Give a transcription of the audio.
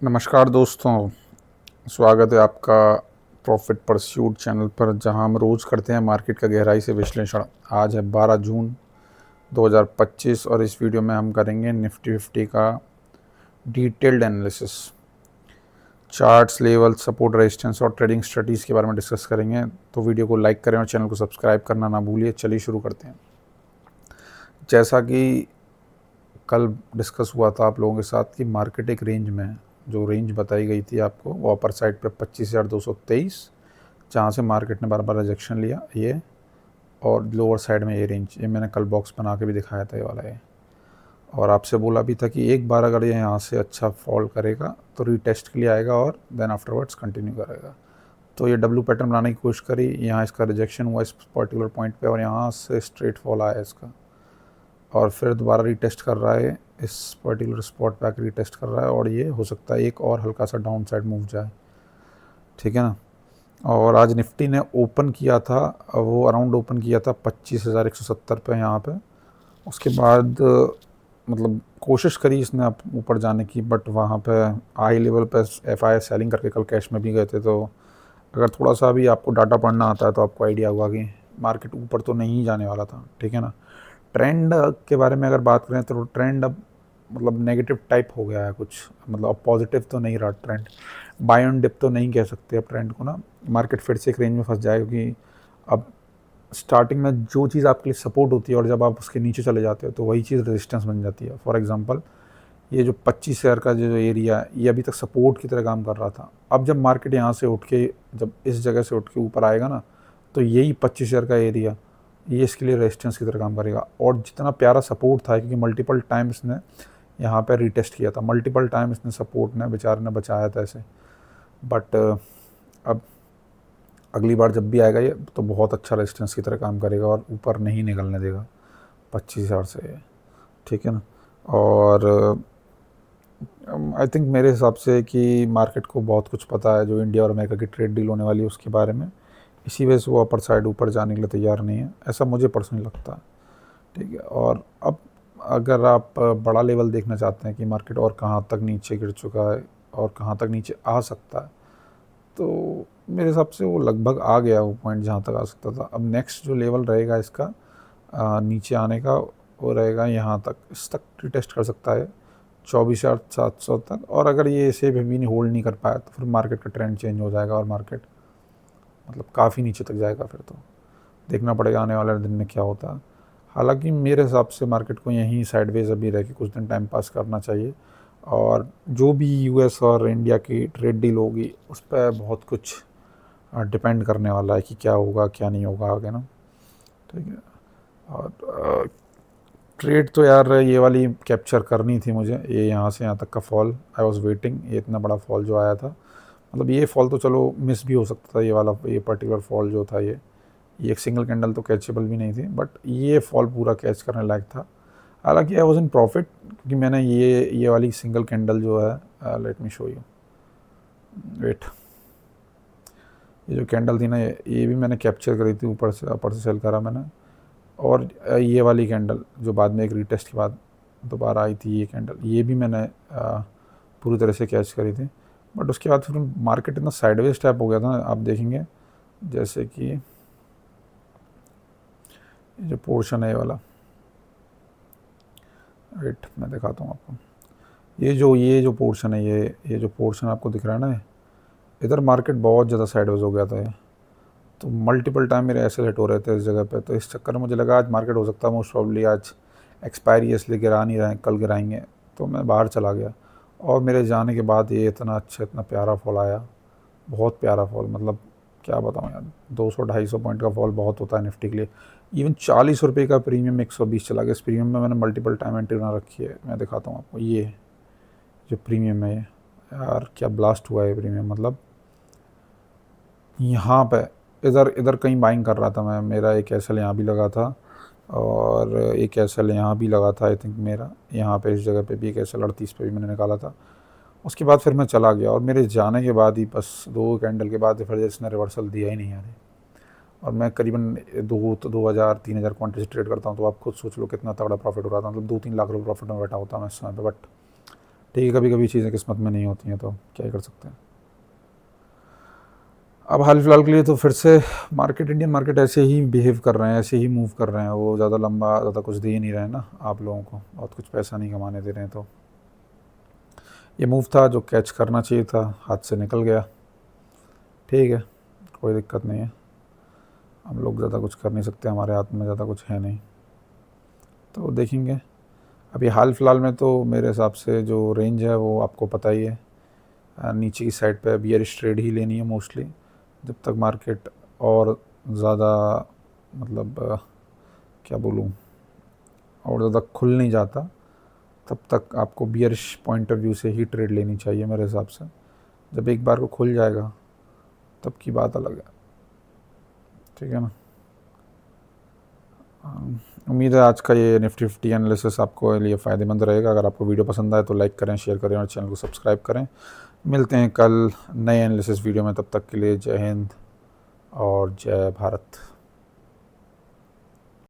नमस्कार दोस्तों, स्वागत है आपका प्रॉफिट परस्यूट चैनल पर, जहां हम रोज़ करते हैं मार्केट का गहराई से विश्लेषण। आज है 12 जून 2025 और इस वीडियो में हम करेंगे निफ्टी 50 का detailed analysis. Charts, level, support, resistance और ट्रेडिंग स्ट्रेटजीज के बारे में डिस्कस करेंगे। तो वीडियो को लाइक करें और चैनल को सब्सक्राइब करना ना भूलिए। चलिए शुरू करते हैं। जैसा कि कल डिस्कस हुआ था आप लोगों के साथ कि मार्केट एक रेंज में है। जो रेंज बताई गई थी आपको वो अपर साइड पे 25,223, जहाँ से मार्केट ने बार बार रिजेक्शन लिया ये, और लोअर साइड में ये रेंज। ये मैंने कल बॉक्स बना के भी दिखाया था ये वाला है, और आपसे बोला भी था कि एक बार अगर ये यहाँ से अच्छा फॉल करेगा तो रीटेस्ट के लिए आएगा और देन आफ्टरवर्ड्स कंटिन्यू करेगा। तो ये डब्ल्यू पैटर्न बनाने की कोशिश करी, यहाँ इसका रिजेक्शन हुआ इस पर्टिकुलर पॉइंट पे और यहाँ से स्ट्रेट फॉल आया इसका, और फिर दोबारा रीटेस्ट कर रहा है इस पर्टिकुलर स्पॉट पे आकर रीटेस्ट कर रहा है, और ये हो सकता है एक और हल्का सा डाउन साइड मूव जाए। ठीक है ना। और आज निफ्टी ने ओपन किया था, वो अराउंड ओपन किया था 25,170 पे यहाँ पे। उसके बाद मतलब कोशिश करी इसने आप ऊपर जाने की, बट वहाँ पे हाई लेवल पे FI सेलिंग करके कल कैश में भी गए थे। तो अगर थोड़ा सा भी आपको डाटा पढ़ना आता है तो आपको आइडिया होगा कि मार्केट ऊपर तो नहीं जाने वाला था। ठीक है ना। ट्रेंड के बारे में अगर बात करें तो ट्रेंड अब मतलब नेगेटिव टाइप हो गया है कुछ, मतलब अब पॉजिटिव तो नहीं रहा ट्रेंड। बाय ऑन डिप तो नहीं कह सकते अब ट्रेंड को ना। मार्केट फिर से एक रेंज में फंस जाए, क्योंकि अब स्टार्टिंग में जो चीज़ आपके लिए सपोर्ट होती है और जब आप उसके नीचे चले जाते हो तो वही चीज़ रेजिस्टेंस बन जाती है। फॉर एग्जांपल ये जो 25,000 का जो एरिया है ये अभी तक सपोर्ट की तरह काम कर रहा था। अब जब मार्केट यहाँ से उठ के, जब इस जगह से उठ के ऊपर आएगा ना, तो यही 25,000 का एरिया ये इसके लिए रेजिस्टेंस की तरह काम करेगा। और जितना प्यारा सपोर्ट था, क्योंकि मल्टीपल टाइम इसने यहाँ पर रीटेस्ट किया था, मल्टीपल टाइम इसने सपोर्ट ने बेचारे ने बचाया था ऐसे। बट अब अगली बार जब भी आएगा ये तो बहुत अच्छा रेजिस्टेंस की तरह काम करेगा और ऊपर नहीं निकलने देगा 25,000 से। ठीक है ना। और आई थिंक मेरे हिसाब से कि मार्केट को बहुत कुछ पता है जो इंडिया और अमेरिका की ट्रेड डील होने वाली है उसके बारे में, इसी वजह से वो अपर साइड ऊपर जाने के लिए तैयार नहीं है, ऐसा मुझे पर्सनली लगता है। ठीक है। और अब अगर आप बड़ा लेवल देखना चाहते हैं कि मार्केट और कहाँ तक नीचे गिर चुका है और कहाँ तक नीचे आ सकता है, तो मेरे हिसाब से वो लगभग आ गया वो पॉइंट जहाँ तक आ सकता था। अब नेक्स्ट जो लेवल रहेगा इसका नीचे आने का, वो रहेगा यहाँ तक, इस तक टेस्ट कर सकता है 24,700 तक। और अगर ये इसे भी नहीं होल्ड नहीं कर पाया तो फिर मार्केट का ट्रेंड चेंज हो जाएगा और मार्केट मतलब काफ़ी नीचे तक जाएगा। फिर तो देखना पड़ेगा आने वाले दिन में क्या होता है। हालांकि मेरे हिसाब से मार्केट को यहीं साइडवेज अभी रह के कुछ दिन टाइम पास करना चाहिए, और जो भी US और इंडिया की ट्रेड डील होगी उस पर बहुत कुछ डिपेंड करने वाला है कि क्या होगा क्या नहीं होगा आगे ना। ठीक है। और ट्रेड तो यार ये वाली कैप्चर करनी थी मुझे, ये यहाँ से यहाँ तक का फॉल आई वॉज वेटिंग। ये इतना बड़ा फॉल जो आया था, मतलब ये फॉल तो चलो मिस भी हो सकता था, ये वाला ये पर्टिकुलर फॉल जो था ये एक सिंगल कैंडल तो कैचेबल भी नहीं थी, बट ये फॉल पूरा कैच करने लायक था। हालांकि आई वॉज इन प्रॉफिट, क्योंकि मैंने ये वाली सिंगल कैंडल जो है, let me show you, wait, ये जो कैंडल थी ना ये भी मैंने कैप्चर करी थी, ऊपर से सेल करा मैंने। और ये वाली कैंडल जो बाद में एक रीटेस्ट के बाद दोबारा आई थी, ये कैंडल ये भी मैंने पूरी तरह से कैच करी थी। बट उसके बाद फिर मार्केट इतना साइडवेज टाइप हो गया था ना, आप देखेंगे जैसे कि ये जो पोर्शन है ये वाला, वेट मैं दिखाता हूँ आपको। ये जो पोर्शन है, ये जो पोर्शन आपको दिख रहा है ना, इधर मार्केट बहुत ज़्यादा साइडवेज हो गया था ये। तो मल्टीपल टाइम मेरे ऐसे हिट हो रहे थे इस जगह पे, तो इस चक्कर में मुझे लगा आज मार्केट हो सकता है मोस्ट प्रॉब्ली आज एक्सपायरी इसलिए गिरा नहीं रहे हैं, कल गिराएंगे। तो मैं बाहर चला गया, और मेरे जाने के बाद ये इतना अच्छा इतना प्यारा फॉल आया, बहुत प्यारा फॉल, मतलब क्या बताऊँ यार, 200-250 पॉइंट का फॉल बहुत होता है निफ्टी के लिए। इवन 40 रुपये का प्रीमियम 120 चला गया। इस प्रीमियम में मैंने मल्टीपल टाइम एंट्री बना रखी है, मैं दिखाता हूँ आपको। ये जो प्रीमियम है ये, यार क्या ब्लास्ट हुआ है प्रीमियम, मतलब यहाँ पे इधर इधर कहीं बाइंग कर रहा था मैं, मेरा एक एसएल यहाँ भी लगा था और एक एसएल यहाँ भी लगा था आई थिंक मेरा, यहाँ पे इस जगह पे भी एक एसएल 38 पे भी मैंने निकाला था। उसके बाद फिर मैं चला गया, और मेरे जाने के बाद ही बस 2 कैंडल के बाद फिर इसने रिवर्सल दिया ही नहीं यार। और मैं करीबन 2,000-3,000 क्वांटिटी ट्रेड करता हूँ, तो आप खुद सोच लो कितना तगड़ा प्रॉफिट हो रहा था, मतलब 2-3 लाख रुपये प्रॉफिट में बैठा होता मैं इस समय पर। बट ठीक है, कभी कभी चीज़ें किस्मत में नहीं होती हैं तो क्या ही कर सकते हैं। अब हाल फिलहाल के लिए तो फिर से मार्केट, इंडियन मार्केट ऐसे ही बिहेव कर रहे हैं, ऐसे ही मूव कर रहे हैं। वो ज़्यादा लंबा ज़्यादा कुछ दे ही नहीं रहे हैं ना आप लोगों को, बहुत कुछ पैसा नहीं कमाने दे रहे हैं। तो ये मूव था जो कैच करना चाहिए था, हाथ से निकल गया। ठीक है, कोई दिक्कत नहीं है, हम लोग ज़्यादा कुछ कर नहीं सकते, हमारे हाथ में ज़्यादा कुछ है नहीं। तो देखेंगे। अभी हाल फिलहाल में तो मेरे हिसाब से जो रेंज है वो आपको पता ही है, नीचे की साइड पे बियरिश ट्रेड ही लेनी है मोस्टली, जब तक मार्केट और ज़्यादा मतलब क्या बोलूँ, और ज़्यादा खुल नहीं जाता, तब तक आपको बियरिश पॉइंट ऑफ व्यू से ही ट्रेड लेनी चाहिए मेरे हिसाब से। जब एक बार को खुल जाएगा तब की बात अलग है। ठीक है ना। उम्मीद है आज का ये निफ्टी 50 एनालिसिस आपको लिए फ़ायदेमंद रहेगा। अगर आपको वीडियो पसंद आए तो लाइक करें, शेयर करें और चैनल को सब्सक्राइब करें। मिलते हैं कल नए एनालिसिस वीडियो में, तब तक के लिए जय हिंद और जय भारत।